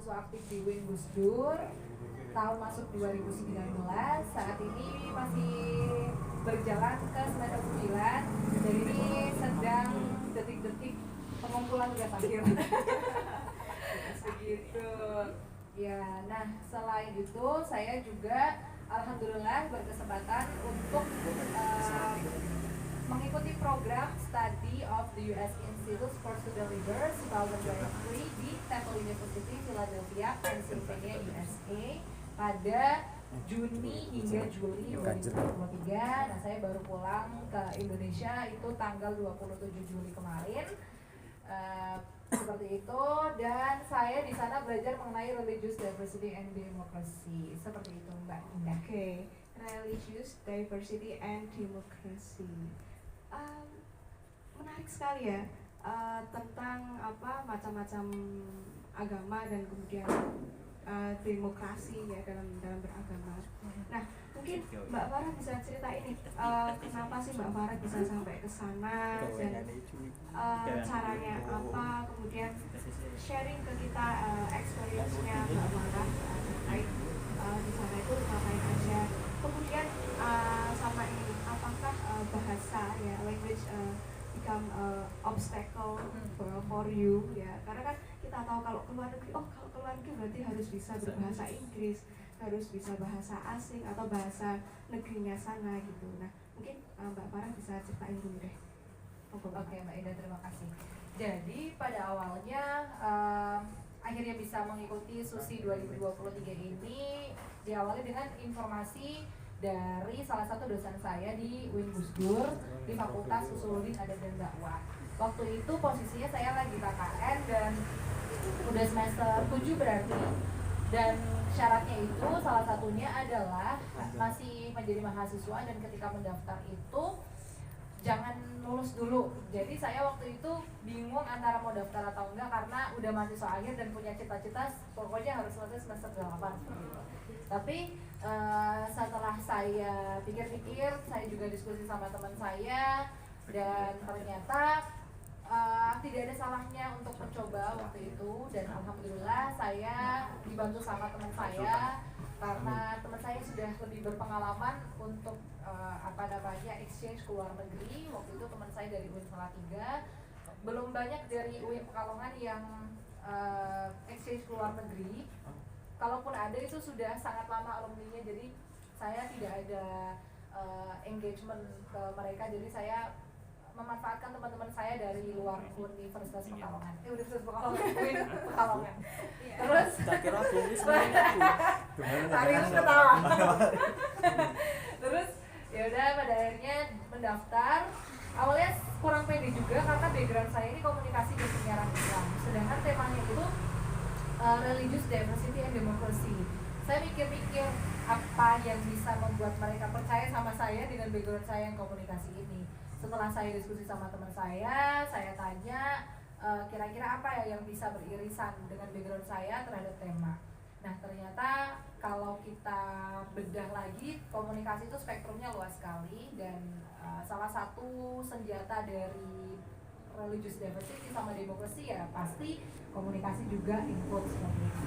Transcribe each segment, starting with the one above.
mahasiswa aktif di UIN Gus Dur. Tahun masuk 2019, saat ini masih berjalan ke semester 9 dan ini sedang detik-detik pengumpulan tugas akhir. Begitu. Ya, nah selain itu saya juga alhamdulillah berkesempatan untuk mengikuti program Study of the U.S. Institute for Student Leaders 2023 di Temple University, Philadelphia, Pennsylvania, USA pada Juni hingga Juli 2023. Nah, saya baru pulang ke Indonesia itu tanggal 27 Juli kemarin. Seperti itu, dan saya di sana belajar mengenai religious diversity and democracy. Seperti itu, Mbak Indah. Oke, religious diversity and democracy. Menarik sekali ya, tentang macam-macam agama dan kemudian demokrasi ya dalam beragama. Nah, mungkin Mbak Farah bisa cerita ini kenapa sih Mbak Farah bisa sampai ke sana dan caranya apa, kemudian sharing ke kita experience-nya Mbak Farah terkait di sana itu ngapain aja. Kemudian sama ini, apakah bahasa ya language become obstacle for you ya, karena kan kita tahu kalau keluar negeri, kalau keluar negeri berarti harus bisa berbahasa Inggris, harus bisa bahasa asing atau bahasa negerinya sana gitu. Nah, mungkin Mbak Farah bisa ceritain dulu deh. Oke, Mbak Indah, terima kasih. Jadi pada awalnya akhirnya bisa mengikuti SUSI 2023 ini diawali dengan informasi dari salah satu dosen saya di UIN Gus Dur di Fakultas Usuluddin Adat dan Dakwah. Waktu itu posisinya saya lagi KKN dan udah semester 7 berarti, dan syaratnya itu salah satunya adalah masih menjadi mahasiswa dan ketika mendaftar itu jangan lulus dulu. Jadi saya waktu itu bingung antara mau daftar atau enggak karena udah mahasiswa akhir dan punya cita-cita pokoknya harus selesai semester 8 seperti itu. Tapi setelah saya pikir-pikir, saya juga diskusi sama teman saya dan ternyata tidak ada salahnya untuk mencoba waktu itu, dan alhamdulillah saya dibantu sama teman saya karena teman saya sudah lebih berpengalaman untuk exchange ke luar negeri. Waktu itu teman saya dari UIN Salatiga, belum banyak dari UIN Pekalongan yang exchange ke luar negeri. Kalaupun ada itu sudah sangat lama alumninya, jadi saya tidak ada engagement ke mereka, jadi saya memanfaatkan teman-teman saya dari luar Universitas Pekalongan. Universitas Pekalongan, UIN Pekalongan. Terus Arius ketawa. Terus ya udah pada akhirnya mendaftar. Awalnya kurang pede juga karena background saya ini komunikasi dan penyiaran Islam, sedangkan temanya itu religious diversity and democracy. Saya mikir-mikir apa yang bisa membuat mereka percaya sama saya dengan background saya yang komunikasi ini. Setelah saya diskusi sama teman saya tanya kira-kira apa ya yang bisa beririsan dengan background saya terhadap tema. Nah, ternyata kalau kita bedah lagi, komunikasi itu spektrumnya luas sekali, dan salah satu senjata dari religious diversity sama demokrasi ya pasti komunikasi juga include seperti itu.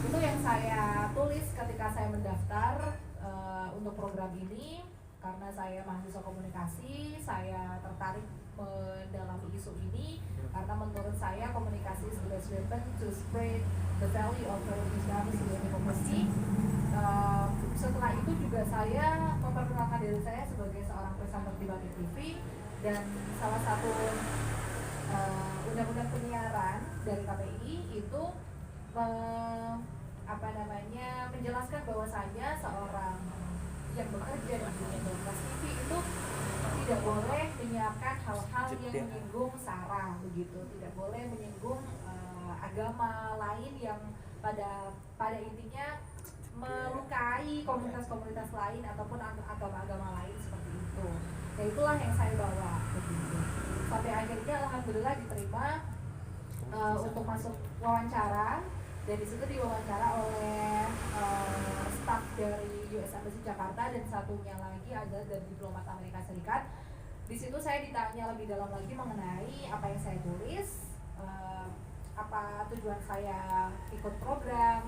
Itu yang saya tulis ketika saya mendaftar untuk program ini. Karena saya mahasiswa komunikasi, saya tertarik mendalami isu ini karena menurut saya komunikasi is the best weapon to spread the value of religious diversity and democracy. Setelah itu juga saya memperkenalkan diri saya sebagai seorang presenter di Bagi TV, dan salah satu undang-undang penyiaran dari KPI itu menjelaskan bahwasanya seorang yang bekerja di dunia broadcast TV itu tidak boleh menyiarkan hal-hal yang menyinggung sara, begitu, tidak boleh menyinggung agama lain yang pada intinya melukai komunitas-komunitas lain ataupun agama-agama lain seperti itu. Ya itulah yang saya bawa begitu. Sampai akhirnya alhamdulillah diterima untuk masuk wawancara, dan di situ diwawancara oleh staf dari US Embassy Jakarta dan satunya lagi adalah dari diplomat Amerika Serikat. Di situ saya ditanya lebih dalam lagi mengenai apa yang saya tulis. apa tujuan saya ikut program,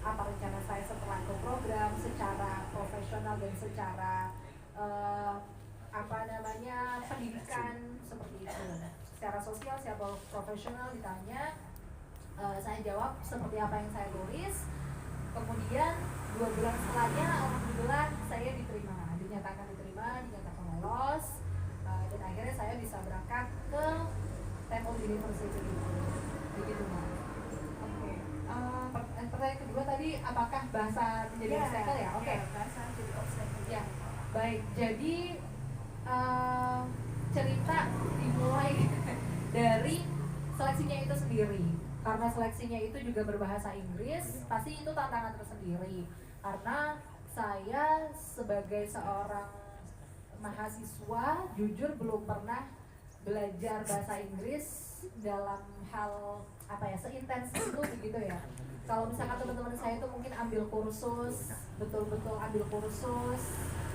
apa rencana saya setelah ikut program secara profesional dan secara pendidikan seperti itu. Secara sosial, secara profesional ditanya, saya jawab seperti apa yang saya tulis. Kemudian 2 bulan setelahnya alhamdulillah saya dinyatakan lolos, dan akhirnya saya bisa berangkat ke Temple University. Begitu, Mbak. Oke. Pertanyaan kedua tadi, apakah bahasa menjadi obstacle ya? Oke. Bahasa jadi obstacle. Ya, baik. Jadi cerita dimulai dari seleksinya itu sendiri. Karena seleksinya itu juga berbahasa Inggris, pasti itu tantangan tersendiri. Karena saya sebagai seorang mahasiswa jujur belum pernah belajar bahasa Inggris dalam hal seintens itu begitu ya. Kalau misalkan teman-teman saya itu mungkin ambil kursus, betul-betul ambil kursus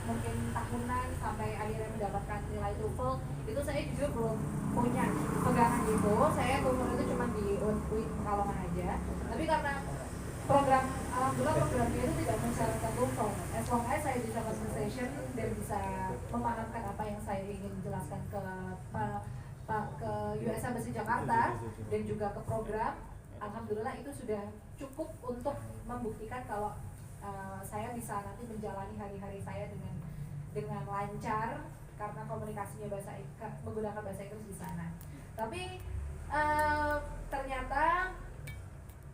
mungkin tahunan sampai akhirnya mendapatkan nilai TOEFL, itu saya jujur belum punya pegangan itu. Saya TOEFL itu cuma di UI Pekalongan aja. Tapi karena alhamdulillah programnya itu tidak mensyaratkan TOEFL. As long as saya bisa conversation dan bisa memahamkan apa yang saya ingin jelaskan ke US Embassy Jakarta dan juga ke program, alhamdulillah itu sudah cukup untuk membuktikan kalau saya bisa nanti menjalani hari-hari saya dengan lancar karena komunikasinya menggunakan bahasa Inggris di sana. Tapi ternyata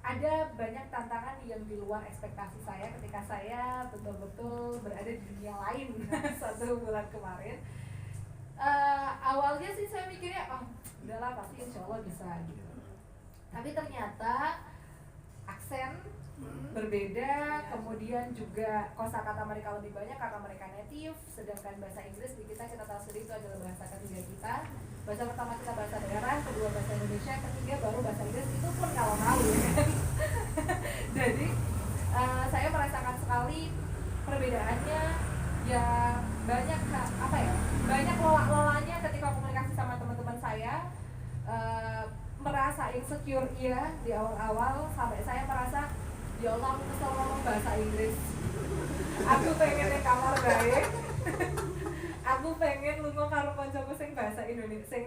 ada banyak tantangan yang di luar ekspektasi saya ketika saya betul-betul berada di dunia lain 1 bulan kemarin. Awalnya sih saya mikirnya, udahlah pasti insya Allah bisa gitu. Tapi ternyata aksen berbeda, kemudian juga kosakata mereka lebih banyak karena mereka native, sedangkan bahasa Inggris di kita tahu sendiri itu adalah bahasa ketiga kita. Bahasa pertama kita bahasa daerah, kedua bahasa Indonesia, ketiga baru bahasa Inggris, itu pun kalau malu ya. Jadi saya merasakan sekali perbedaannya, ya banyak lola-lolanya ketika komunikasi sama teman-teman saya. Merasa insecure di awal-awal, sampai saya merasa ya Allah aku kesel ngomong bahasa Inggris, aku pengen di kamar baik, aku pengen lunga karo koncoku sing bahasa Indonesia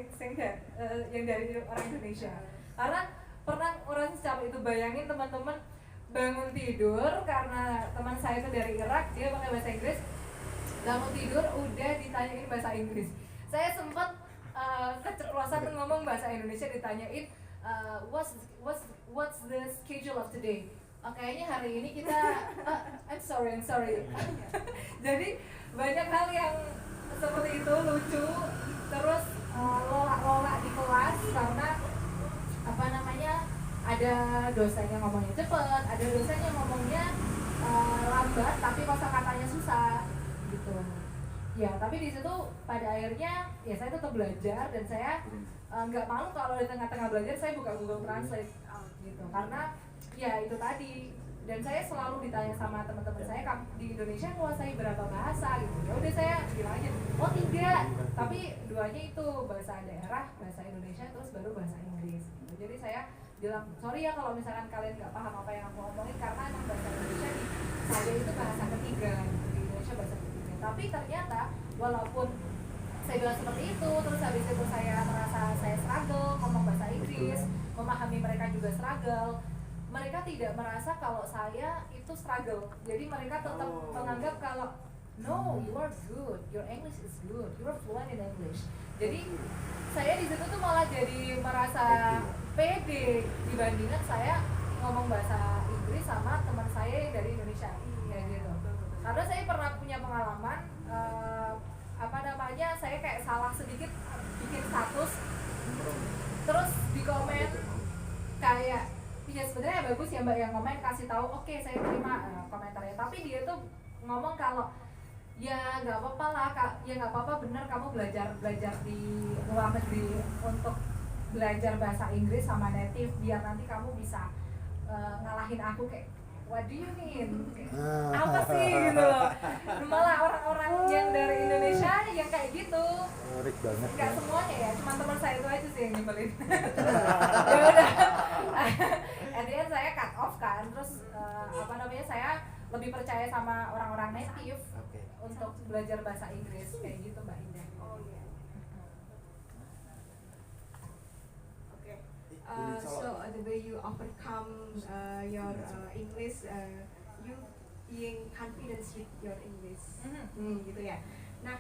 yang dari orang Indonesia. Karena pernah orang secapek itu, bayangin teman-teman bangun tidur karena teman saya itu dari Irak, dia pakai bahasa Inggris, bangun tidur udah ditanyain bahasa Inggris. Saya sempat keceplosan ngomong bahasa Indonesia, ditanyain what's the schedule of today. Kayaknya hari ini kita I'm sorry. Jadi banyak hal yang seperti itu lucu, terus lola di kelas karena ada dosen yang ngomongnya cepet, ada dosen yang ngomongnya lambat tapi kosakatanya susah gitu. Ya, tapi di situ pada akhirnya ya saya tetap belajar dan saya nggak malu kalau di tengah-tengah belajar saya buka Google Translate gitu, karena ya itu tadi. Dan saya selalu ditanya sama teman-teman saya, di Indonesia menguasai berapa bahasa gitu. Ya udah saya bilang aja, oh 3, tapi 2-nya itu bahasa daerah, bahasa Indonesia, terus baru bahasa Inggris gitu. Jadi saya bilang, sorry ya kalau misalkan kalian nggak paham apa yang aku omongin, karena emang bahasa Indonesia di saya itu bahasa ketiga gitu. Di Indonesia bahasa ketiga. Tapi ternyata walaupun saya bilang seperti itu, terus habis itu saya merasa saya struggle ngomong bahasa Inggris, memahami mereka juga struggle. Mereka tidak merasa kalau saya itu struggle. Jadi mereka tetap menganggap kalau no, you are good, your English is good, you are fluent in English. Jadi saya di situ tuh malah jadi merasa pede dibandingkan saya ngomong bahasa Inggris sama teman saya yang dari Indonesia, kayak gitu. Karena saya pernah punya pengalaman, saya kayak salah sedikit bikin status, terus di komen kayak ya sebenarnya bagus ya mbak yang komen, kasih tahu oke, saya terima komentarnya, tapi dia tuh ngomong kalau ya nggak apa-apa lah kak, ya nggak apa-apa, bener kamu belajar di luar negeri untuk belajar bahasa Inggris sama native biar nanti kamu bisa ngalahin aku. Kayak what do you mean? Apa sih gitu loh. Malah orang-orang yang dari Indonesia yang kayak gitu. Menarik banget. Nggak semuanya ya, cuma teman saya itu aja sih yang nyebelin. Ya udah, at the end saya cut off kan, terus saya lebih percaya sama orang-orang native untuk belajar bahasa Inggris kayak gitu Mbak Indah. Oh iya. Okay. So the way you overcome your English, you being confidence with your English, gitu ya. Nah,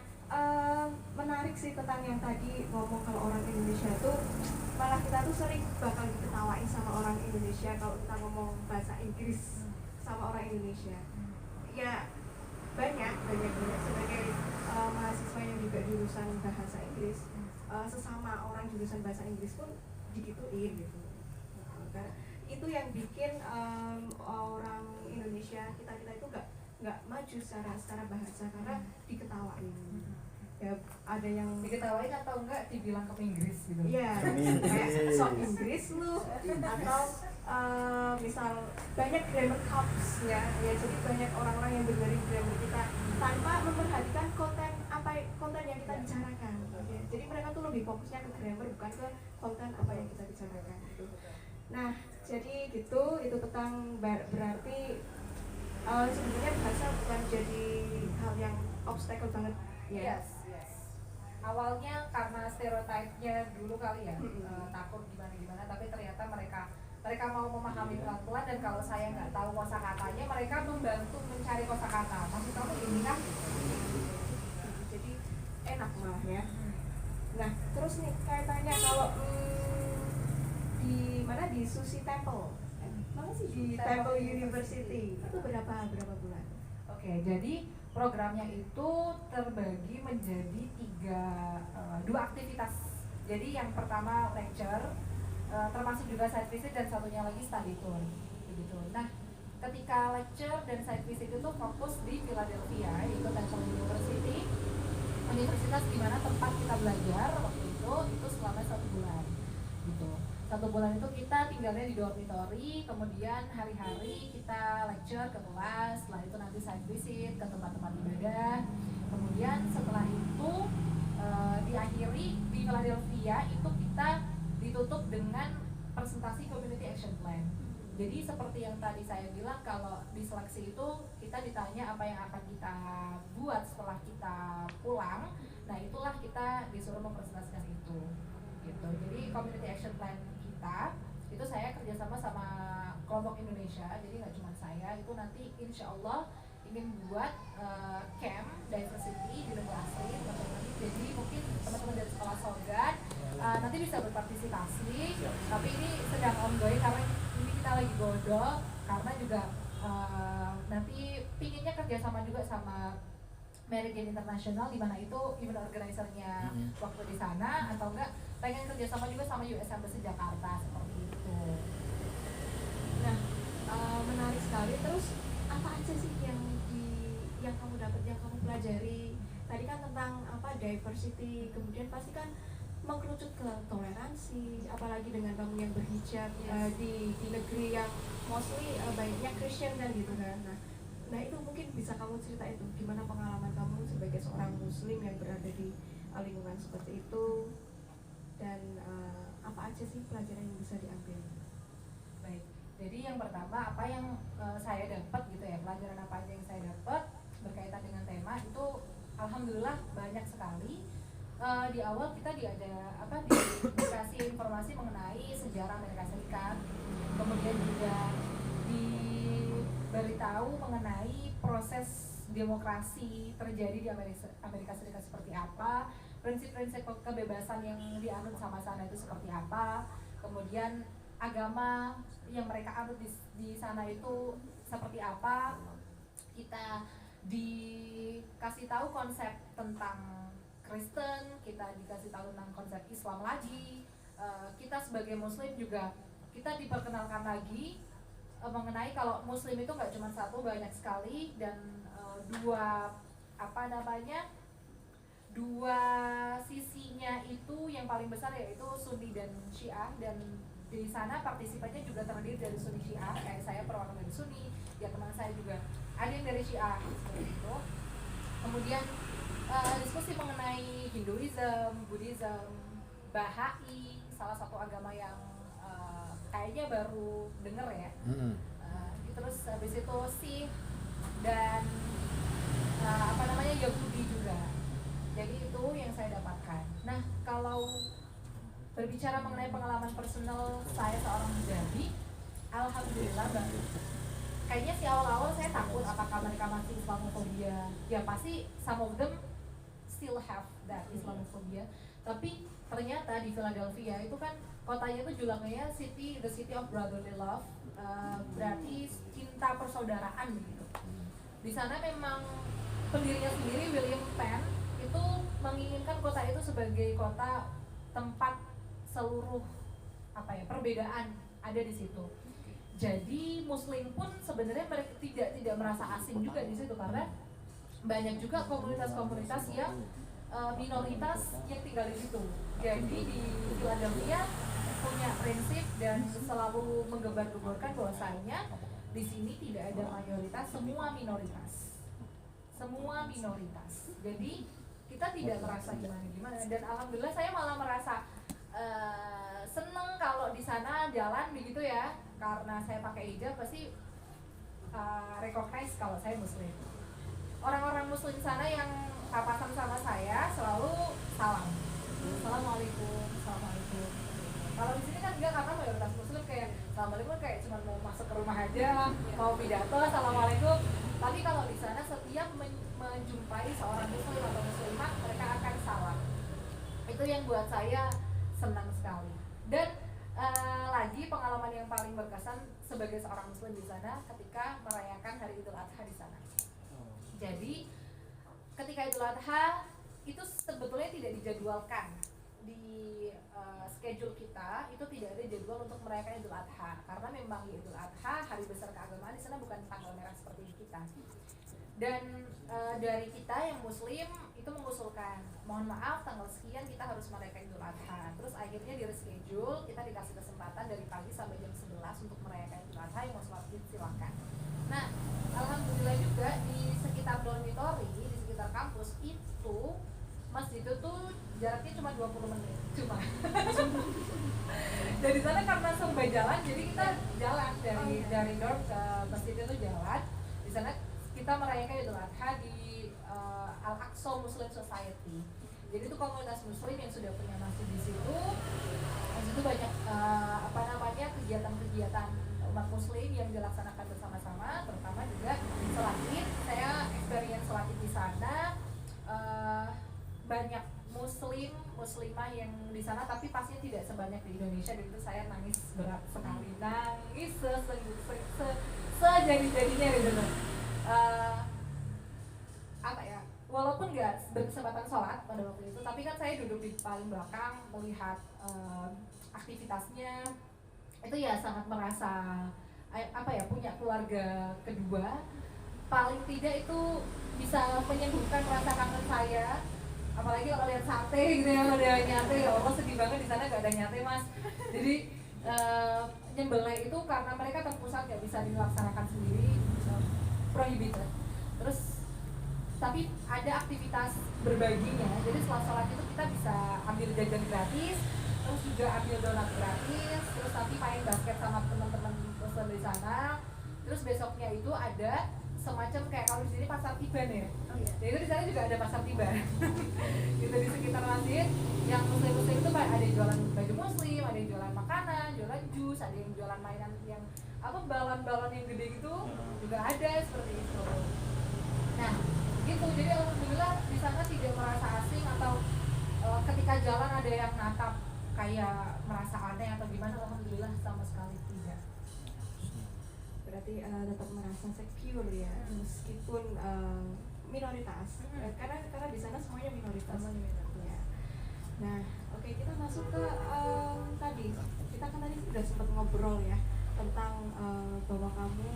menarik sih tentang yang tadi ngomong kalau orang Indonesia tuh malah kita tuh sering bakal diketawain sama orang Indonesia kalau kita ngomong bahasa Inggris sama orang Indonesia. Ya banyak sebagai mahasiswa yang juga jurusan bahasa Inggris, sesama orang jurusan bahasa Inggris pun digituin gitu. Karena itu yang bikin orang Indonesia kita itu nggak maju secara bahasa karena diketawain. Ya ada yang diketawain atau enggak dibilang ke Inggris gitu. Iya, kayak sok Inggris lu atau misal banyak grammar cups ya, jadi banyak orang-orang yang dengerin grammar kita tanpa memperhatikan konten yang kita bicarakan. Ya. Jadi mereka tuh lebih fokusnya ke grammar bukan ke konten apa yang kita bicarakan. Gitu. Nah, jadi gitu itu tentang berarti sebenarnya bahasa bukan jadi hal yang obstacle banget. Ya. Yes. Awalnya karena stereotipnya dulu kali ya, takut gimana, tapi ternyata mereka mau memahami pelan-pelan, dan kalau saya nggak tahu kosakatanya, mereka membantu mencari kosakata. Maksud kamu ini kan? Jadi enak malah ya. Nah, terus nih kaitannya kalau di Susi Temple, di Temple University itu berapa bulan? Oke, jadi programnya itu terbagi menjadi dua aktivitas. Jadi yang pertama lecture, termasuk juga side visit, dan satunya lagi study tour begitu. Nah, ketika lecture dan side visit itu fokus di Philadelphia, yaitu Temple University, universitas di mana tempat kita belajar waktu itu selama 1 bulan gitu. 1 bulan itu kita tinggalnya di dormitory, kemudian hari-hari kita lecture ke kelas, setelah itu nanti side visit ke tempat-tempat ibadah, kemudian setelah itu diakhiri di Philadelphia itu kita ditutup dengan presentasi Community Action Plan. Jadi seperti yang tadi saya bilang, kalau di seleksi itu kita ditanya apa yang akan kita buat setelah kita pulang, nah itulah kita disuruh mempresentasikan itu gitu. Jadi Community Action Plan kita itu saya kerjasama sama kelompok Indonesia, jadi nggak cuma saya, itu nanti insya Allah ingin buat camp diversity di negara asli teman-teman. Jadi mungkin teman-teman dari sekolah Sogan nanti bisa berpartisipasi, tapi ini sedang ongoing karena ini kita lagi godok, karena juga nanti pinginnya kerjasama juga sama Meridian International, di mana itu event organizer-nya waktu di sana, atau enggak pengen kerjasama juga sama US Embassy Jakarta seperti itu. Nah, menarik sekali. Terus apa aja sih yang kamu dapat, yang kamu pelajari? Tadi kan tentang diversity, kemudian pasti kan mengkerucut ke toleransi, apalagi dengan kamu yang berhijab di negeri yang mostly banyaknya Christian dan gitu kan. Nah itu mungkin bisa kamu cerita itu gimana pengalaman kamu sebagai seorang muslim yang berada di lingkungan seperti itu, dan apa aja sih pelajaran yang bisa diambil? Baik, jadi yang pertama apa yang saya dapat gitu ya, pelajaran apa aja yang saya dapat berkaitan dengan tema itu alhamdulillah banyak sekali. Di awal kita dikasih informasi mengenai sejarah Amerika Serikat, kemudian juga diberitahu mengenai proses demokrasi terjadi di Amerika Serikat seperti apa, prinsip-prinsip kebebasan yang dianut sama sana itu seperti apa, kemudian agama yang mereka anut di sana itu seperti apa. Kita dikasih tahu konsep tentang Kristen, kita dikasih tahu tentang konsep Islam lagi. Kita sebagai Muslim juga kita diperkenalkan lagi mengenai kalau Muslim itu nggak cuma satu, banyak sekali, dan dua sisinya itu yang paling besar yaitu Sunni dan Syiah, dan di sana partisipannya juga terdiri dari Sunni Syiah, kayak saya perwakilan dari Sunni, ya teman saya juga ada yang dari Syiah seperti itu. Kemudian diskusi mengenai Hinduism, Buddhism, Bahai, salah satu agama yang kayaknya baru denger ya. Terus habis itu sih dan Yahudi juga. Jadi itu yang saya dapatkan. Nah, kalau berbicara mengenai pengalaman personal saya seorang hijabi, alhamdulillah baru. Kayaknya sih awal-awal saya takut apakah mereka masih Islamophobia. Ya pasti some of them still have that Islamophobia. Tapi ternyata di Philadelphia itu kan kotanya itu julukannya the city of brotherly love, berarti cinta persaudaraan begitu. Di sana memang pendirinya sendiri William Penn itu menginginkan kota itu sebagai kota tempat seluruh perbedaan ada di situ. Jadi Muslim pun sebenarnya mereka tidak merasa asing juga di situ karena banyak juga komunitas-komunitas yang minoritas yang tinggal di situ. Jadi di Philadelphia punya prinsip dan selalu menggembar-gemborkan bahwasanya di sini tidak ada mayoritas, semua minoritas. Semua minoritas. Jadi kita tidak merasa gimana-gimana dan alhamdulillah saya malah merasa seneng kalau di sana jalan begitu ya, karena saya pakai hijab pasti recognize kalau saya muslim. Orang-orang muslim sana yang papasan sama saya selalu salam, assalamualaikum, assalamualaikum. Kalau di sini kan enggak, karena mayoritas muslim kayak assalamualaikum kayak cuma mau masuk ke rumah aja, mau pidato assalamualaikum. Tapi kalau di sana setiap menjumpai seorang muslim atau muslimah mereka akan salam. Itu yang buat saya senang sekali. Dan lagi pengalaman yang paling berkesan sebagai seorang muslim di sana ketika merayakan Hari Idul Adha di sana. Jadi ketika Idul Adha itu sebetulnya tidak dijadwalkan di schedule kita, itu tidak ada jadwal untuk merayakan Idul Adha karena memang Idul Adha hari besar keagamaan di sana bukan tanggal merah seperti di kita. Dan dari kita yang muslim itu mengusulkan, mohon maaf tanggal sekian kita harus merayakan Idul Adha. Terus akhirnya di reschedule, kita dikasih kesempatan dari pagi sampai jam 11 untuk merayakan Idul Adha, yang mau sholat Id silakan. Nah, alhamdulillah juga di sekitar dormitory, di sekitar kampus itu masjid itu tuh jaraknya cuma 20 menit, cuma. Dari sana karena serba jalan, jadi kita jalan dari dorm ke masjid itu jalan. Di sana kita merayakan Idul Adha di Al-Aqsa Muslim Society. Jadi itu komunitas muslim yang sudah punya masjid di situ. Di situ banyak kegiatan-kegiatan umat muslim yang dilaksanakan bersama-sama, terutama juga sholat Id. Saya experience sholat Id di sana. Banyak muslimah yang di sana, tapi pastinya tidak sebanyak di Indonesia. Dan itu saya nangis berat sekali, nangis sejadi-jadinya gitu. Walaupun nggak berkesempatan sholat pada waktu itu, tapi kan saya duduk di paling belakang melihat aktivitasnya. Itu ya sangat merasa punya keluarga kedua. Paling tidak itu bisa menyembuhkan rasa kangen saya. Apalagi kalau lihat sate gitu ya, ada nyate, ya Allah sedih banget di sana nggak ada nyate mas. Jadi nyembelih itu karena mereka terpusat nggak bisa dilaksanakan sendiri, prohibited. Terus tapi ada aktivitas berbaginya, jadi setelah sholat itu kita bisa ambil jajan gratis, terus juga ambil donat gratis, terus nanti main basket sama teman-teman muslim di sana. Terus besoknya itu ada semacam kayak kalau di sini pasar tiban ya. Jadi itu di sana juga ada pasar tiban. Gitu di sekitar masjid yang muslim-muslim itu ada yang jualan baju muslim, ada yang jualan makanan, jualan jus, ada yang jualan mainan yang balon-balon yang gede gitu juga ada seperti itu. Nah, gitu. Jadi alhamdulillah di sana tidak merasa asing atau ketika jalan ada yang natap kayak merasa aneh atau gimana. Alhamdulillah sama sekali tidak. Berarti tetap merasa secure ya, meskipun minoritas. Karena di sana semuanya minoritas. Ya. Nah, oke, kita masuk ke tadi. Kita kan tadi sudah sempat ngobrol ya tentang bahwa kamu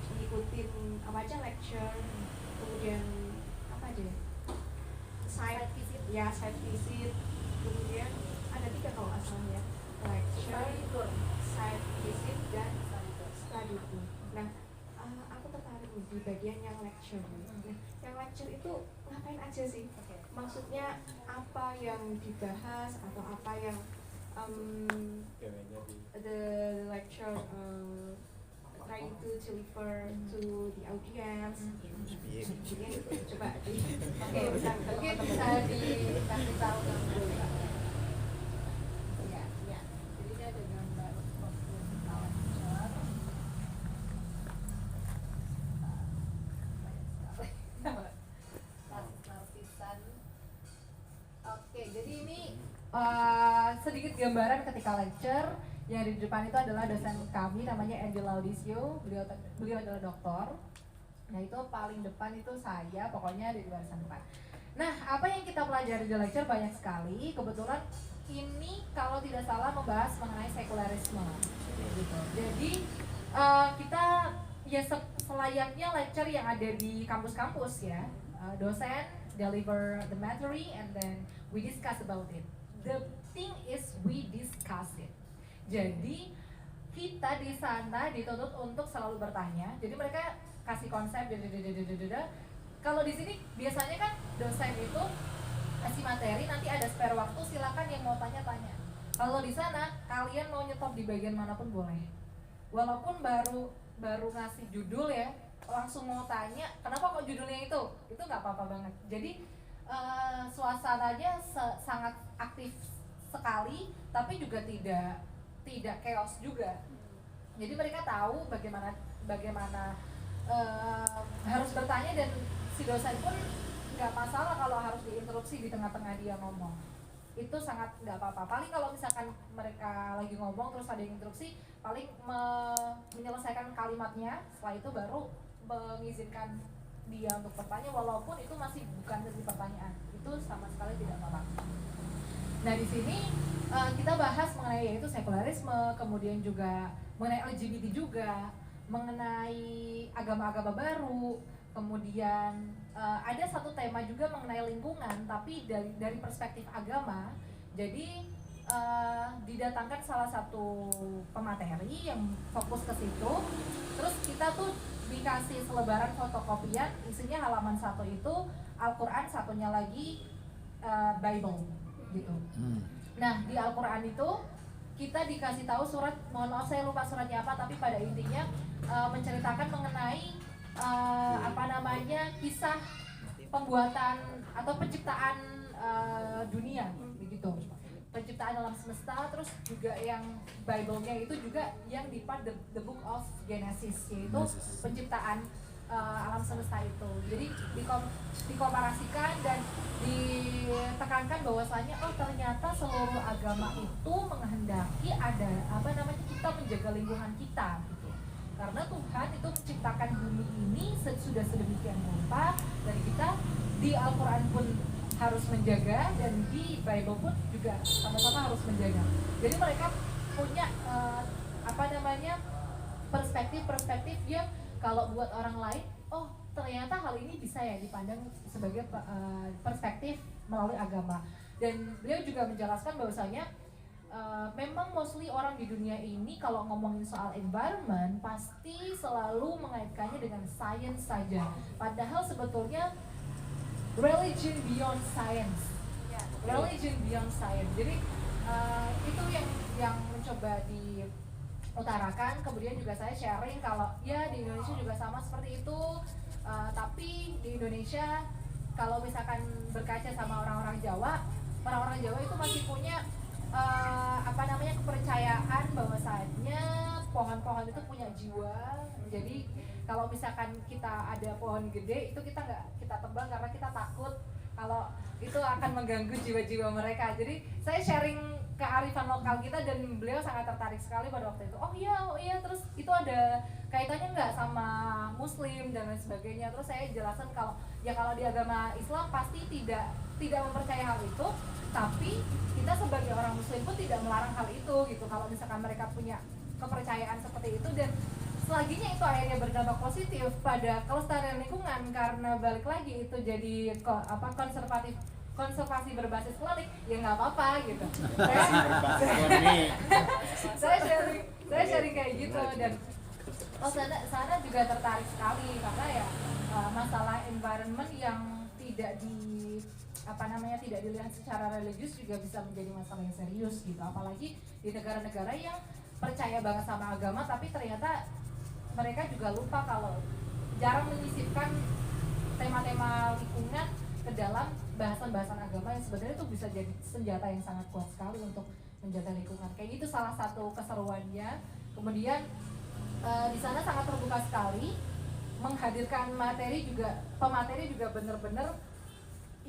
ngikutin apa aja lecture, kemudian apa aja side visit, kemudian ada 3 kalau nggak salah ya, lecture, side visit, dan study tour. Nah, aku tertarik nih di bagian yang lecture. Nah, yang lecture itu ngapain aja sih? Maksudnya apa yang dibahas atau apa yang the lecture trying to deliver to the audience. Coba Oke, mungkin bisa dikasih tahu dulu. Ya, ya. Jadi ini ada gambar fokus lecture. Narsisan. Oke, jadi ini sedikit gambaran ketika lecture. Yang di depan itu adalah dosen kami namanya Angel Laudisio. Beliau adalah doktor. Nah, itu paling depan itu saya, pokoknya di barisan depan. Nah, apa yang kita pelajari di lecture banyak sekali. Kebetulan ini kalau tidak salah membahas mengenai sekularisme gitu. Jadi kita ya selayaknya lecture yang ada di kampus-kampus ya. Dosen deliver the material and then we discuss about it. The thing is we discuss it. Jadi kita di sana dituntut untuk selalu bertanya. Jadi mereka kasih konsep, kalau di sini biasanya kan dosen itu kasih materi, nanti ada spare waktu, silakan yang mau tanya-tanya. Kalau di sana kalian mau nyetop di bagian manapun boleh. Walaupun baru ngasih judul ya, langsung mau tanya, kenapa kok judulnya itu nggak apa-apa banget. Jadi suasananya sangat aktif sekali, tapi juga tidak chaos juga. Jadi mereka tahu bagaimana harus bertanya, dan si dosen pun nggak masalah kalau harus diinterupsi di tengah-tengah dia ngomong. Itu sangat nggak apa-apa. Paling kalau misalkan mereka lagi ngomong terus ada yang interupsi, paling menyelesaikan kalimatnya, setelah itu baru mengizinkan dia untuk bertanya, walaupun itu masih bukan dari pertanyaan. Itu sama sekali tidak apa-apa. Nah, di sini kita bahas mengenai yaitu sekularisme, kemudian juga mengenai LGBT juga, mengenai agama-agama baru, kemudian ada satu tema juga mengenai lingkungan, tapi dari perspektif agama. Jadi didatangkan salah satu pemateri yang fokus ke situ. Terus kita tuh dikasih selebaran fotokopian, isinya halaman satu itu Al-Quran, satunya lagi Bible gitu. Nah, di Al-Quran itu kita dikasih tahu surat, mohon maaf saya lupa suratnya apa, tapi pada intinya menceritakan mengenai kisah pembuatan atau penciptaan dunia begitu. Penciptaan alam semesta, terus juga yang Bible-nya itu juga yang di part the book of Genesis, yaitu penciptaan alam semesta itu. Jadi dikomparasikan dan ditekankan bahwasanya ternyata seluruh agama itu menghendaki ada kita menjaga lingkungan kita gitu. Karena Tuhan itu menciptakan bumi ini sudah sedemikian rupa, dan kita di Al-Quran pun harus menjaga, dan di Bible pun juga sama-sama harus menjaga. Jadi mereka punya perspektif yang kalau buat orang lain, ternyata hal ini bisa ya dipandang sebagai perspektif melalui agama. Dan beliau juga menjelaskan bahwasanya memang mostly orang di dunia ini kalau ngomongin soal environment pasti selalu mengaitkannya dengan science saja. Padahal sebetulnya religion beyond science. Jadi itu yang mencoba diutarakan. Kemudian juga saya sharing kalau ya di Indonesia juga sama seperti itu. Tapi di Indonesia kalau misalkan berkaca sama orang-orang Jawa itu masih punya kepercayaan bahwasanya pohon-pohon itu punya jiwa. Jadi kalau misalkan kita ada pohon gede itu kita tebang karena kita takut kalau itu akan mengganggu jiwa-jiwa mereka. Jadi saya sharing kearifan lokal kita, dan beliau sangat tertarik sekali pada waktu itu. Oh iya, terus itu ada kaitannya nggak sama Muslim dan lain sebagainya. Terus saya jelaskan kalau di agama Islam pasti tidak mempercayai hal itu, tapi kita sebagai orang Muslim pun tidak melarang hal itu gitu. Kalau misalkan mereka punya kepercayaan seperti itu, dan selaginya itu akhirnya berdampak positif pada kelestarian lingkungan, karena balik lagi itu jadi konservasi berbasis klinik, ya nggak apa-apa gitu. saya sharing kayak gitu, dan sana juga tertarik sekali karena ya masalah environment yang tidak tidak dilihat secara religius juga bisa menjadi masalah yang serius gitu, apalagi di negara-negara yang percaya banget sama agama tapi ternyata mereka juga lupa kalau jarang menyisipkan tema-tema lingkungan ke dalam bahasan-bahasan agama yang sebenarnya itu bisa jadi senjata yang sangat kuat sekali untuk menjaga lingkungan. Kayak gitu salah satu keseruannya. Kemudian di sana sangat terbuka sekali, menghadirkan pemateri juga benar-benar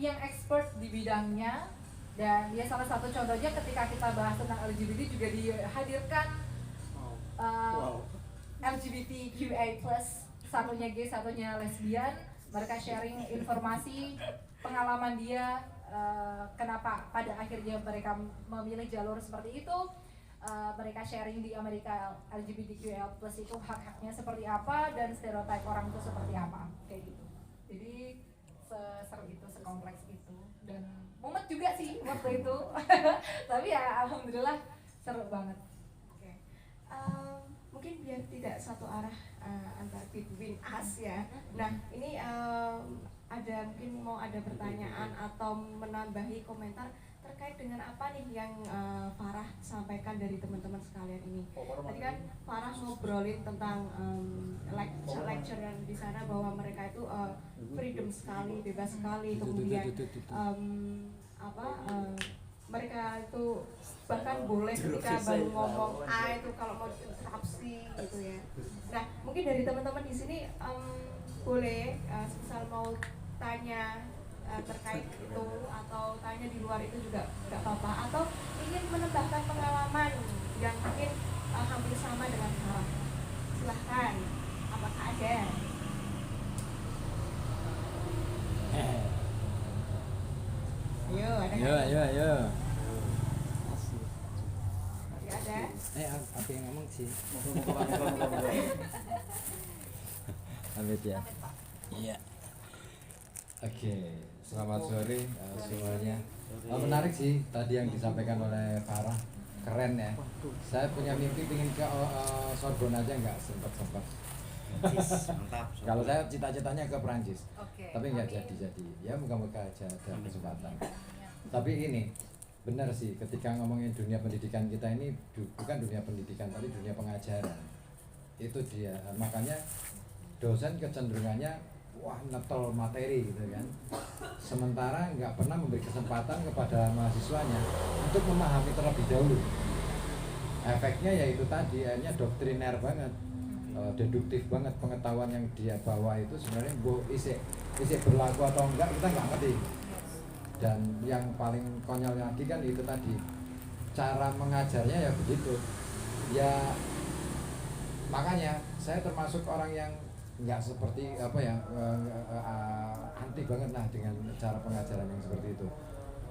yang expert di bidangnya. Dan ya salah satu contohnya ketika kita bahas tentang LGBT juga dihadirkan LGBTQA+, satunya gay, satunya lesbian. Mereka sharing informasi, pengalaman dia, kenapa pada akhirnya mereka memilih jalur seperti itu. Mereka sharing di Amerika LGBTQA+ itu hak-haknya seperti apa dan stereotip orang itu seperti apa, kayak gitu. Jadi seseru itu, sekompleks itu, dan mumet juga sih waktu itu. Tapi ya alhamdulillah seru banget. Oke. Mungkin biar tidak satu arah antar between us ya. Nah ini ada mungkin mau ada pertanyaan atau menambahi komentar terkait dengan apa nih yang Farah sampaikan dari teman-teman sekalian ini. Tadi kan Farah ngobrolin tentang lecture yang di sana bahwa mereka itu freedom sekali, bebas sekali, kemudian mereka itu bahkan boleh ketika baru ngomong A itu kalau mau interupsi gitu ya. Nah mungkin dari teman-teman di sini boleh misal mau tanya terkait itu atau tanya di luar itu juga nggak apa-apa, atau ingin menambahkan pengalaman yang mungkin hampir sama dengan Farah, silahkan. Apakah ada? Ayo. Ada? Apa yang ngomong sih? Amit ya. Iya. Oke, selamat sore semuanya. Menarik sih tadi yang disampaikan oleh Farah, keren ya. Saya punya mimpi pengen ke Sorbonne aja nggak sempat. Mantap. Kalau saya cita-citanya ke Perancis, tapi nggak Amin. jadi. Ya moga-moga aja ada kesempatan. Tapi ini benar sih, ketika ngomongin dunia pendidikan kita ini bukan dunia pendidikan tapi dunia pengajaran. Itu dia, makanya dosen kecenderungannya netel materi gitu kan, sementara nggak pernah memberi kesempatan kepada mahasiswanya untuk memahami terlebih dahulu. Efeknya yaitu tadi, akhirnya doktriner banget, deduktif banget, pengetahuan yang dia bawa itu sebenarnya isi berlaku atau enggak kita nggak ngerti. Dan yang paling konyol lagi kan itu tadi, cara mengajarnya ya begitu ya. Makanya saya termasuk orang yang nggak seperti anti banget lah dengan cara pengajaran yang seperti itu.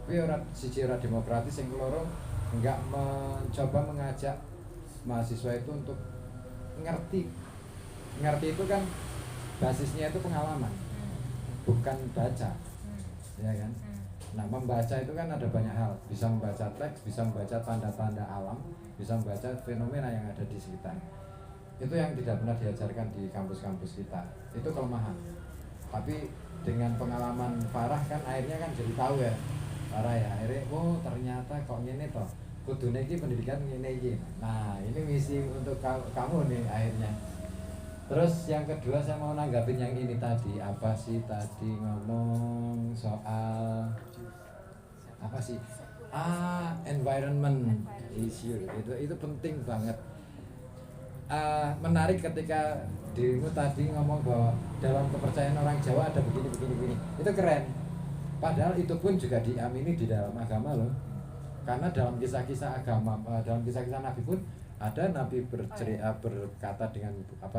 Tapi siji ora demokratis, yang keloro nggak mencoba mengajak mahasiswa itu untuk ngerti itu kan basisnya itu pengalaman, bukan baca, ya kan. Nah membaca itu kan ada banyak hal, bisa membaca teks, bisa membaca tanda-tanda alam, bisa membaca fenomena yang ada di sekitar. Itu yang tidak pernah diajarkan di kampus-kampus kita, itu kelemahan. Tapi dengan pengalaman Farah kan akhirnya kan jadi tahu ya Farah ya, akhirnya ternyata kok ngene toh, kudune iki pendidikan ngene iki. Nah ini misi untuk kamu nih akhirnya. Terus yang kedua saya mau nanggapin yang ini tadi, apa sih tadi ngomong soal apa sih? Environment issue, itu penting banget. Menarik ketika dirimu tadi ngomong bahwa dalam kepercayaan orang Jawa ada begini. Itu keren. Padahal itu pun juga diamini di dalam agama loh. Karena dalam kisah-kisah agama, dalam kisah-kisah Nabi pun ada Nabi berkata dengan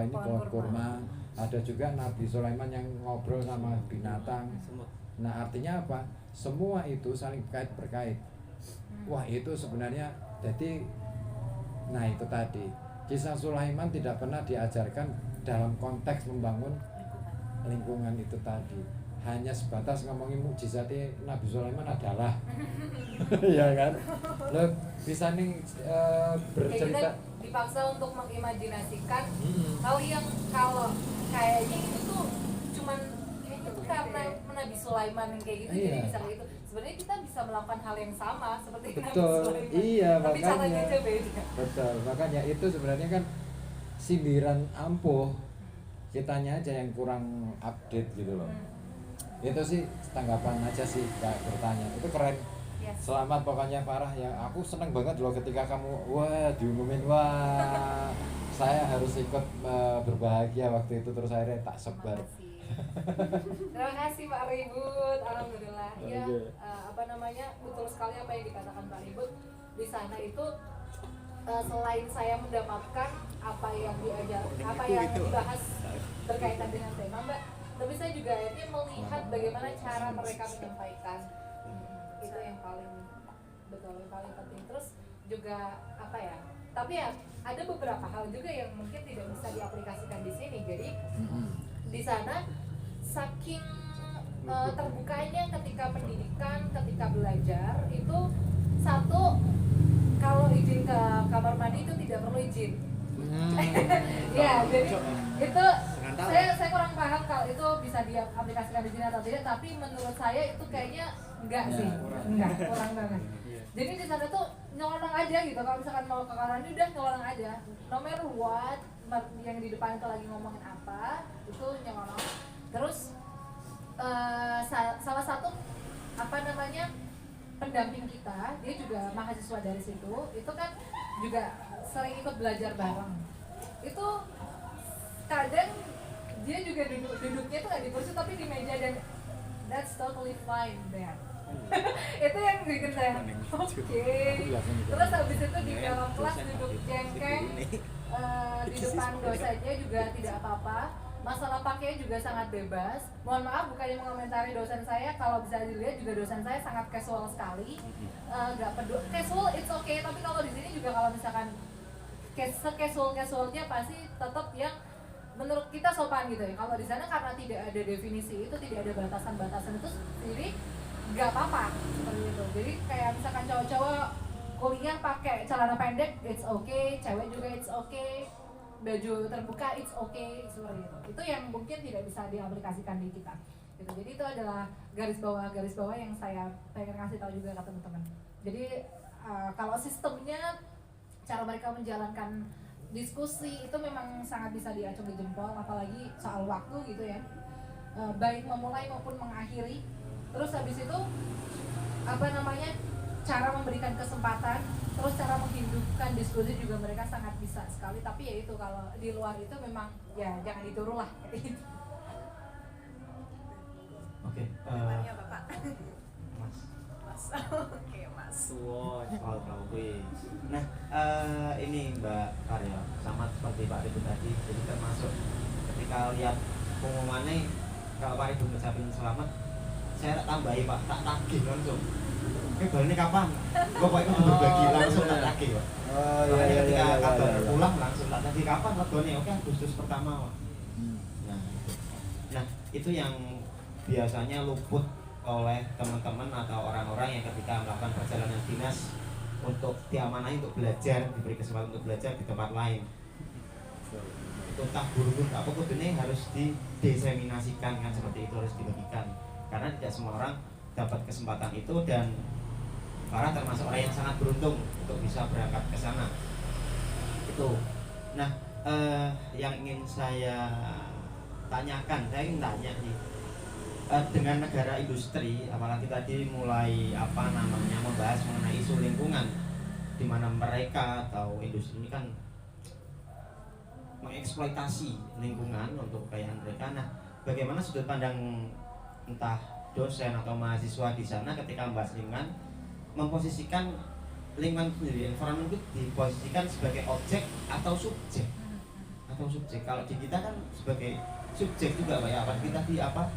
pohon kurma. Ada juga Nabi Sulaiman yang ngobrol sama binatang. Nah artinya apa? Semua itu saling berkait. Wah itu sebenarnya jadi, nah itu tadi, kisah Sulaiman tidak pernah diajarkan dalam konteks membangun lingkungan itu tadi. Hanya sebatas ngomongin mukjizatnya Nabi Sulaiman adalah ya kan? Lo bisa nih bercerita. Kita dipaksa untuk mengimajinasikan hal yang kalau kayaknya itu tuh cuman kayaknya tuh karena Nabi Sulaiman yang kayak gitu, jadi bisa kayak gitu. sebenarnya kita bisa melakukan hal yang sama seperti yang Betul, Sulaiman. iya, Tapi caranya makanya. aja beda. Betul, makanya itu sebenarnya kan sindiran ampuh, kitanya aja yang kurang update gitu loh. Itu sih tanggapan aja sih, kayak bertanya itu keren. Yes. Selamat pokoknya Farah ya, aku seneng banget loh ketika kamu wah diumumin, wah saya harus ikut berbahagia waktu itu, terus akhirnya tak sebar. Terima kasih Pak Ribut, alhamdulillah. Ya, Oke. apa namanya, betul sekali apa yang dikatakan Pak Ribut. Di sana itu selain saya mendapatkan apa yang diajar, apa yang dibahas berkaitan dengan tema Mbak, tapi saya juga akhirnya melihat bagaimana cara mereka menyampaikan. Itu yang paling betul, yang paling penting. Terus juga apa ya? Tapi ya ada beberapa hal juga yang mungkin tidak bisa diaplikasikan di sini. Jadi di sana saking terbukanya ketika pendidikan, ketika belajar itu satu, kalau izin ke kamar mandi itu tidak perlu izin. Ya, jadi itu saya kurang paham kalau itu bisa diaplikasikan di sini atau tidak, tapi menurut saya itu kayaknya enggak sih, kurang banget. Jadi di sana tuh nyolong aja gitu, kalau misalkan mau ke kamar mandi udah nyolong aja, no matter what yang di depan itu lagi ngomongin apa itu nyolong. Terus salah satu apa namanya pendamping kita, dia juga mahasiswa dari situ, itu kan juga sering ikut belajar bareng. Itu kadang dia juga duduknya tuh nggak di kursi tapi di meja, dan that's totally fine there. Itu yang bikin saya oke. Terus habis itu di dalam kelas duduk jengkeng, di depan dosennya juga tidak apa-apa. Masalah pakaian juga sangat bebas. Mohon maaf bukannya mengomentari dosen saya, kalau bisa dilihat juga dosen saya sangat casual sekali. Nggak peduli casual, it's okay. Tapi kalau di sini juga kalau misalkan casualnya pasti tetap yang menurut kita sopan gitu ya. Kalau di sana karena tidak ada definisi itu, tidak ada batasan-batasan itu sendiri, nggak apa-apa seperti itu. Jadi kayak misalkan cowok-cowok kuliah pakai celana pendek, it's okay. Cewek juga it's okay. Baju terbuka it's okay, seperti itu. Itu yang mungkin tidak bisa diaplikasikan di kita gitu. Jadi itu adalah garis bawah yang saya pengen kasih tahu juga ke teman-teman. Jadi kalau sistemnya, cara mereka menjalankan diskusi itu memang sangat bisa diacungi jempol, apalagi soal waktu gitu ya, baik memulai maupun mengakhiri. Terus habis itu apa namanya, cara memberikan kesempatan, terus cara menghidupkan diskusi juga mereka sangat bisa sekali. Tapi ya itu, kalau di luar itu memang ya jangan ditiru lah gitu. Oke, Tanya Bapak. Mas. Mas. Oke, Mas. Wow, soal kawin. Nah, ini Mbak Karya, sama seperti Pak Ribu tadi, jadi termasuk ketika lihat pengumumannya, kalau Pak Ribu ngucapin selamat, saya tak tambahi Pak, tak tagih langsung. Ini kapan? Gue pokoknya kudu berbagi langsung tak tagih Pak. Oh iya, Makanya iya, ketika iya, kabar iya. pulang langsung tak tagih kapan regone? Oke, Agustus pertama Pak. Nah, itu yang biasanya luput oleh teman-teman atau orang-orang yang ketika melakukan perjalanan dinas untuk diamanahi untuk belajar, diberi kesempatan untuk belajar di tempat lain. Itu entah guru apa kudune harus didiseminasikan, kan seperti itu, harus dibagikan. Karena tidak semua orang dapat kesempatan itu, dan Farah termasuk orang yang sangat beruntung untuk bisa berangkat ke sana. Itu. Nah, yang ingin saya tanyakan, saya ingin tanya nih, dengan negara industri, apalagi tadi mulai membahas mengenai isu lingkungan, di mana mereka atau industri ini kan mengeksploitasi lingkungan untuk kekayaan mereka. Nah, bagaimana sudut pandang entah dosen atau mahasiswa di sana ketika membahas lingkungan, memposisikan lingkungan sendiri, environment itu diposisikan sebagai objek atau subjek? Kalau di kita kan sebagai subjek juga Pak ya, apa kita di apa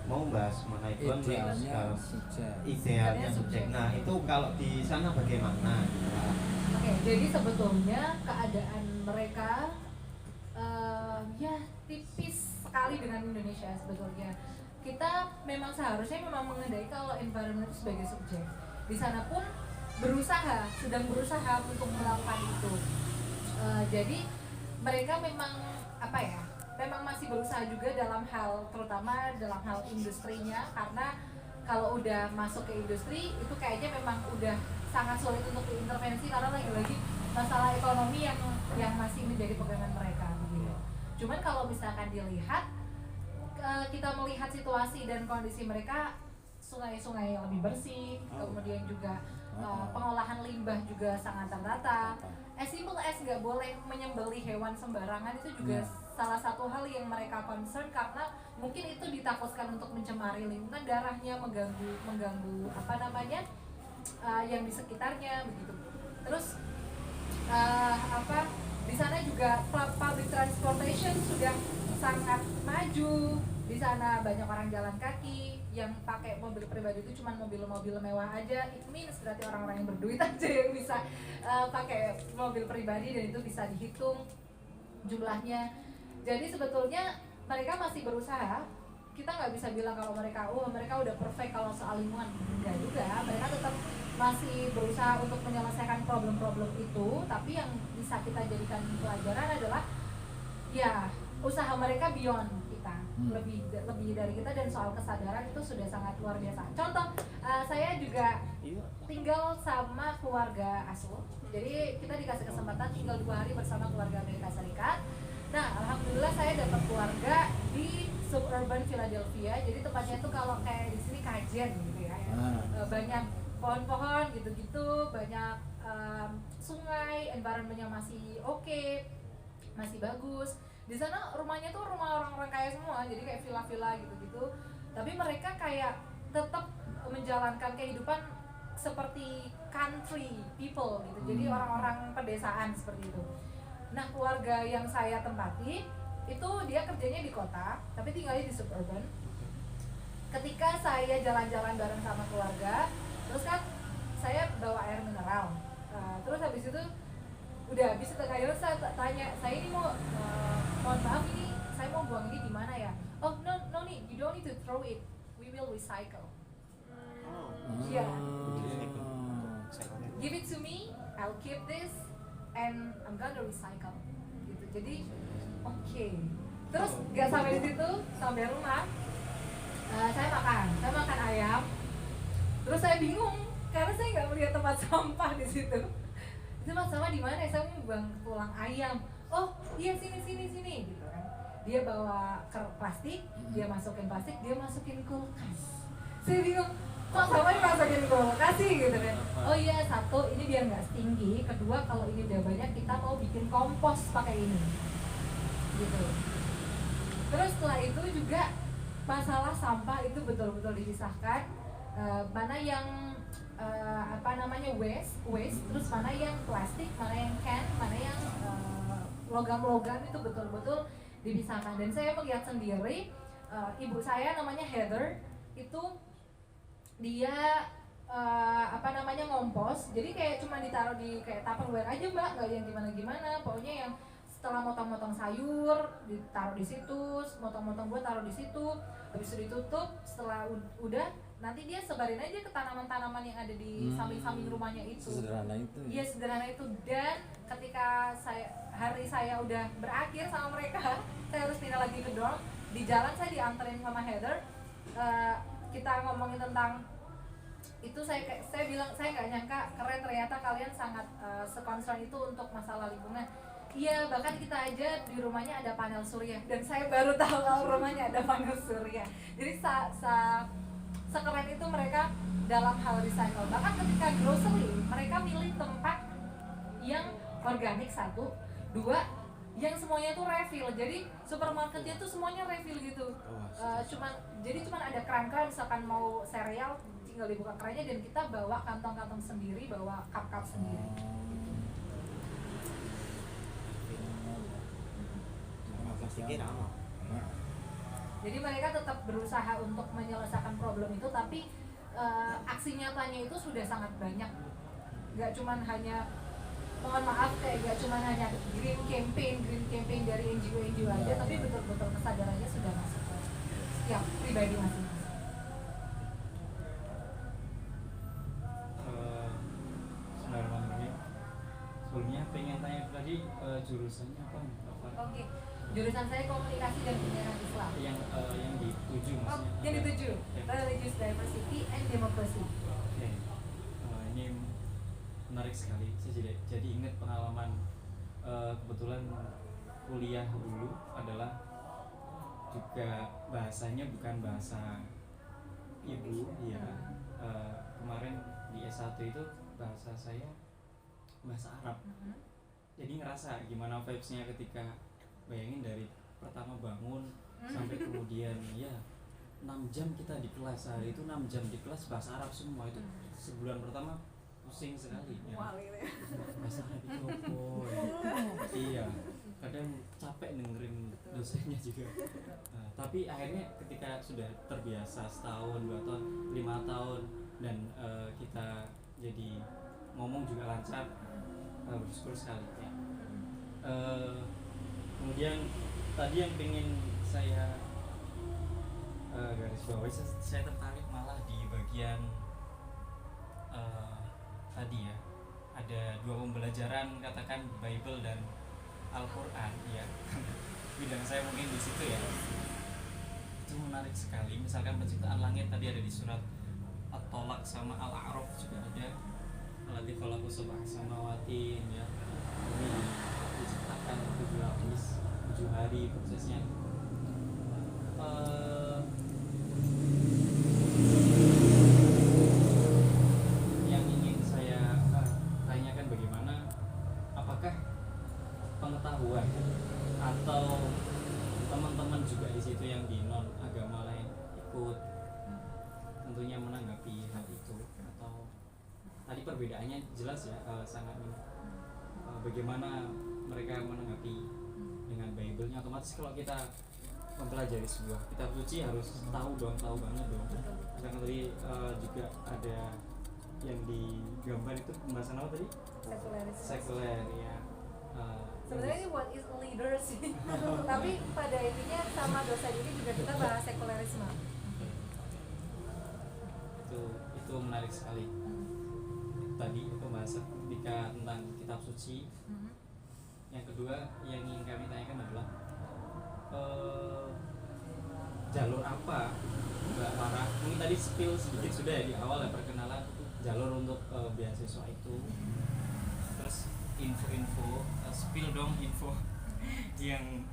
mau bahas mengenai Idealnya subjek. idealnya subjek. Nah, itu kalau di sana bagaimana? Oke, jadi sebetulnya keadaan mereka ya tipis sekali dengan Indonesia sebetulnya. Kita memang seharusnya mengendaki kalau environment itu sebagai subjek. Di sana pun sedang berusaha untuk melakukan itu. Jadi mereka memang memang masih berusaha juga dalam hal, terutama dalam hal industrinya, karena kalau udah masuk ke industri itu kayaknya memang udah sangat sulit untuk diintervensi karena lagi-lagi masalah ekonomi yang masih menjadi pegangan mereka gitu. Cuman kalau misalkan dilihat kita melihat situasi dan kondisi mereka, sungai-sungai yang lebih bersih, kemudian juga pengolahan limbah juga sangat tertata. As simple as nggak boleh menyembelih hewan sembarangan itu juga salah satu hal yang mereka concern karena mungkin itu ditakutkan untuk mencemari lingkungan, darahnya mengganggu apa namanya yang di sekitarnya begitu. Terus di sana juga public transportation sudah sangat maju. Di sana banyak orang jalan kaki yang pakai mobil pribadi itu cuma mobil-mobil mewah aja. It means berarti orang-orang yang berduit aja yang bisa pakai mobil pribadi dan itu bisa dihitung jumlahnya. Jadi sebetulnya mereka masih berusaha. Kita nggak bisa bilang kalau mereka udah perfect kalau soal lingkungan. Enggak juga. Mereka tetap masih berusaha untuk menyelesaikan problem-problem itu. Tapi yang bisa kita jadikan pelajaran adalah ya usaha mereka beyond kita, lebih dari kita, dan soal kesadaran itu sudah sangat luar biasa. Contoh, saya juga tinggal sama keluarga asuh. Jadi kita dikasih kesempatan tinggal 2 hari bersama keluarga Amerika Serikat. Nah, alhamdulillah saya dapat keluarga di suburban Philadelphia. Jadi tempatnya itu kalau kayak di sini kajian gitu ya. Banyak pohon-pohon gitu-gitu, banyak sungai, environment-nya masih oke, masih bagus. Di sana rumahnya tuh rumah orang-orang kaya semua, jadi kayak villa-villa gitu-gitu. Tapi mereka kayak tetap menjalankan kehidupan seperti country people gitu. Jadi orang-orang pedesaan seperti itu. Nah, keluarga yang saya tempati itu dia kerjanya di kota, tapi tinggalnya di suburban. Ketika saya jalan-jalan bareng sama keluarga, terus kan saya bawa air mineral. Terus habis itu udah habis itu kayak saya tanya, saya ini mohon maaf ini saya mau buang ini di mana ya? Oh no need, you don't need to throw it, we will recycle. Yeah. Give it to me, I'll keep this, and I'm gonna recycle. Gitu. Jadi oke. Terus nggak sampai di situ, sampai rumah saya makan ayam. Terus saya bingung karena saya nggak melihat tempat sampah di situ. Tempat sampah di mana? Saya mau buang tulang ayam. Oh iya sini gitu kan. Dia bawa plastik, dia masukin plastik, dia masukin kulkas. Saya bingung, kok sampah dimasukin kulkas sih gitu kan. Oh iya, satu ini biar nggak tinggi, kedua kalau ini udah banyak kita mau bikin kompos pakai ini gitu. Terus setelah itu juga masalah sampah itu betul-betul dipisahkan, mana yang waste, terus mana yang plastik, mana yang can, mana yang logam-logam itu betul-betul dipisahkan. Dan saya melihat sendiri, ibu saya namanya Heather, itu dia ngompos, jadi kayak cuma ditaruh di kayak Tupperware aja mbak, nggak yang gimana-gimana. Pokoknya yang setelah motong-motong sayur ditaruh di situ, motong-motong buah taruh di situ, habis itu ditutup. Setelah udah nanti dia sebarin aja ke tanaman-tanaman yang ada di samping-samping rumahnya itu. Sederhana itu. Iya, sederhana itu. Dan ketika hari saya udah berakhir sama mereka, saya harus pindah lagi ke dorm. Di jalan saya dianterin sama Heather. Kita ngomongin tentang itu, saya bilang saya nggak nyangka keren, ternyata kalian sangat seconcern itu untuk masalah lingkungan. Iya, bahkan kita aja di rumahnya ada panel surya, dan saya baru tahu kalau rumahnya ada panel surya. Jadi sekeren itu mereka dalam hal recycle. Bahkan ketika grocery, mereka milih tempat yang organik, 1, 2, yang semuanya itu refill. Jadi supermarketnya tuh semuanya refill gitu. Jadi cuman ada keran-keran, misalkan mau sereal tinggal dibuka kerannya, dan kita bawa kantong-kantong sendiri, bawa cup-cup sendiri. Plastiknya sama. Jadi mereka tetap berusaha untuk menyelesaikan problem itu, tapi aksi nyatanya itu sudah sangat banyak. Gak cuman hanya, mohon maaf, gak cuman hanya green campaign dari NGO aja, tapi betul-betul kesadarannya sudah masuk ke setiap pribadi masing-masing. Sebelumnya pengen tanya tadi jurusannya apa? Oke. Jurusan saya komunikasi dan penyiaran Islam. Yang dituju Oh, maksudnya. yang dituju Ya. Religious Diversity and Democracy. Oke. Ini menarik sekali. Saya jadi ingat pengalaman kebetulan kuliah dulu adalah juga bahasanya bukan bahasa ibu ya. Kemarin di S1 itu bahasa saya bahasa Arab. Jadi ngerasa gimana vibes-nya ketika bayangin dari pertama bangun sampai kemudian ya 6 jam kita di kelas, hari itu 6 jam di kelas bahasa Arab semua. Itu sebulan pertama pusing sekali ya. Mual gitu ya. Bahasa Arab itu apa ya? Iya, kadang capek dengerin dosennya juga. Nah, tapi akhirnya ketika sudah terbiasa setahun, 2 tahun, 5 tahun dan kita jadi ngomong juga lancar, bersyukur sekali ya. Kemudian tadi yang pengen saya garis bawahi, saya tertarik malah di bagian tadi ya, ada 2 pembelajaran katakan Bible dan Al-Quran ya. Bidang saya mungkin di situ ya. Itu menarik sekali. Misalkan penciptaan langit tadi ada di surat At-Tolak sama Al-A'raf juga ada. Allati khalaqu sab'a samawati ya. Ini diciptakan 7 lapis, 7 hari prosesnya. Yang ingin saya tanyakan bagaimana, apakah pengetahuan atau teman-teman juga di situ yang di non agama lain ikut tentunya menanggapi hal itu, atau tadi perbedaannya jelas ya, sangat bagaimana mereka menanggapi dengan Bible-nya. Otomatis kalau kita mempelajari sebuah kitab suci harus tahu banget dong. Sedangkan tadi juga ada yang digambar itu pembahasan apa tadi? Sekularisme. Sekuler ya. Sebenarnya ini what is leader sih. Tapi pada intinya sama dosen ini juga kita bahas sekularisme. Itu menarik sekali. Tadi pembahasan ketika tentang kitab suci. Yang kedua yang ingin kami tanyakan adalah jalur apa Mbak Farah? Mungkin tadi spill sedikit sudah ya di awal ya, perkenalan jalur untuk beasiswa itu. Terus info-info, spill dong info yang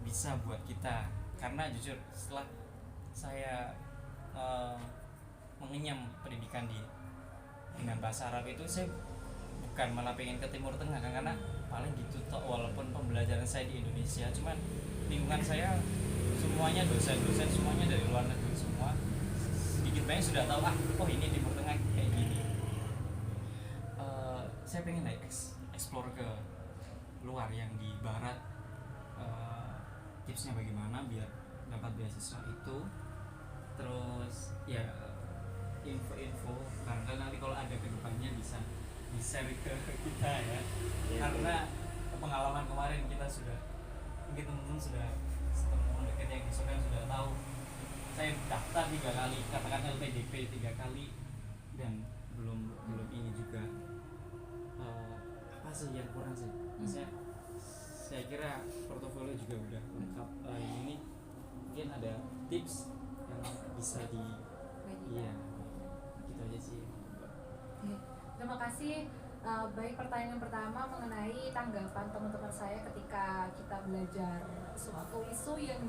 bisa buat kita, karena jujur setelah saya mengenyam pendidikan dengan bahasa Arab itu, saya bukan malah pengen ke Timur Tengah kan, karena paling gitu toh, walaupun pembelajaran saya di Indonesia, cuman lingkungan saya semuanya dosen-dosen semuanya dari luar negeri semua, sedikit banyak sudah tahu oh ini Timur Tengah kayak gini. Saya pengen explore ke luar yang di barat, tipsnya bagaimana biar dapat beasiswa itu, terus ya info-info karena nanti kalau ada kedepannya bisa di-share ke kita ya. Karena pengalaman kemarin kita sudah, mungkin teman-teman sudah teman dekat yang sudah tahu, saya daftar 3 kali, katakan LPDP 3 kali dan belum ini juga. Apa sih yang kurang sih? Maksudnya saya kira portofolio juga udah lengkap. Ini mungkin ada tips yang bisa iya, gitu aja sih. Terima kasih. Baik, pertanyaan yang pertama mengenai tanggapan teman-teman saya ketika kita belajar suatu isu yang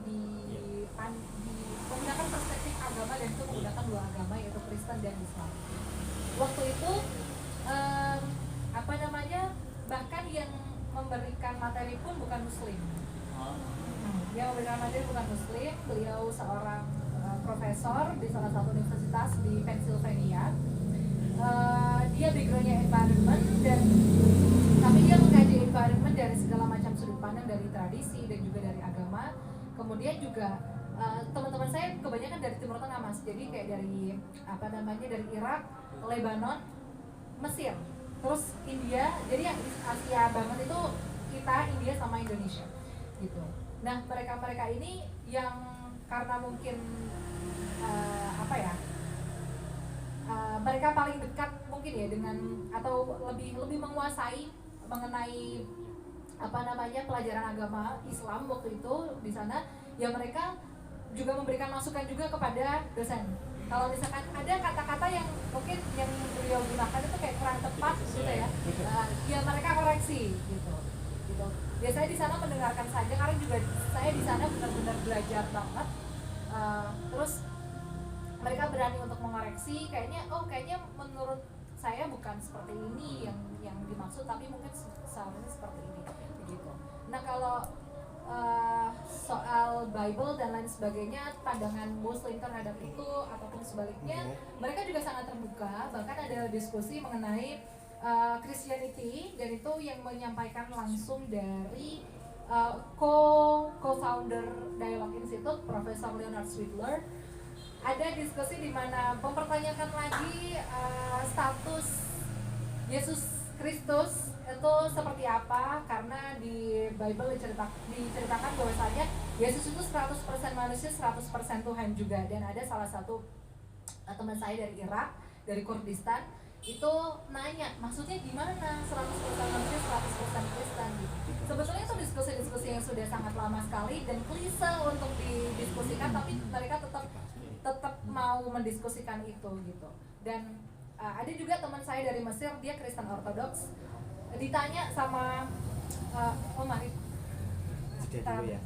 menggunakan perspektif agama, dan itu menggunakan 2 agama yaitu Kristen dan Islam. Waktu itu bahkan yang memberikan materi pun bukan Muslim. Yang memberikan materi bukan Muslim, beliau seorang profesor di salah satu universitas di Pennsylvania. Dia backgroundnya environment, tapi dia mengkaji environment dari segala macam sudut pandang, dari tradisi dan juga dari agama. Kemudian juga teman-teman saya kebanyakan dari Timur Tengah, Mas. Jadi kayak dari dari Irak, Lebanon, Mesir, terus India. Jadi yang Asia banget itu kita, India sama Indonesia gitu. Nah, mereka ini yang karena mungkin mereka paling dekat mungkin ya dengan, atau lebih menguasai mengenai pelajaran agama Islam waktu itu di sana, ya mereka juga memberikan masukan juga kepada dosen. Kalau misalkan ada kata-kata yang mungkin yang beliau gunakan itu kayak kurang tepat gitu ya, ya mereka koreksi gitu. Biasanya di sana mendengarkan saja, karena juga saya di sana benar-benar belajar banget. Terus mereka berani untuk mengoreksi, kayaknya menurut saya bukan seperti ini yang dimaksud, tapi mungkin seharusnya seperti ini begitu. Nah kalau soal Bible dan lain sebagainya, pandangan Muslim terhadap itu ataupun sebaliknya, mereka juga sangat terbuka. Bahkan ada diskusi mengenai Christianity, dan itu yang menyampaikan langsung dari co-founder Dialogue Institute, Profesor Leonard Swidler. Ada diskusi di mana mempertanyakan lagi status Yesus Kristus itu seperti apa, karena di Bible diceritakan bahwasanya Yesus itu 100% manusia, 100% Tuhan juga. Dan ada salah satu teman saya dari Irak, dari Kurdistan, itu nanya, maksudnya gimana 100% manusia, 100% Kristen gitu. Sebetulnya itu diskusi-diskusi yang sudah sangat lama sekali dan klise untuk didiskusikan, tapi mereka tetap mau mendiskusikan itu gitu. Dan ada juga teman saya dari Mesir, dia Kristen Ortodoks, ditanya sama mari Sudah dulu ya.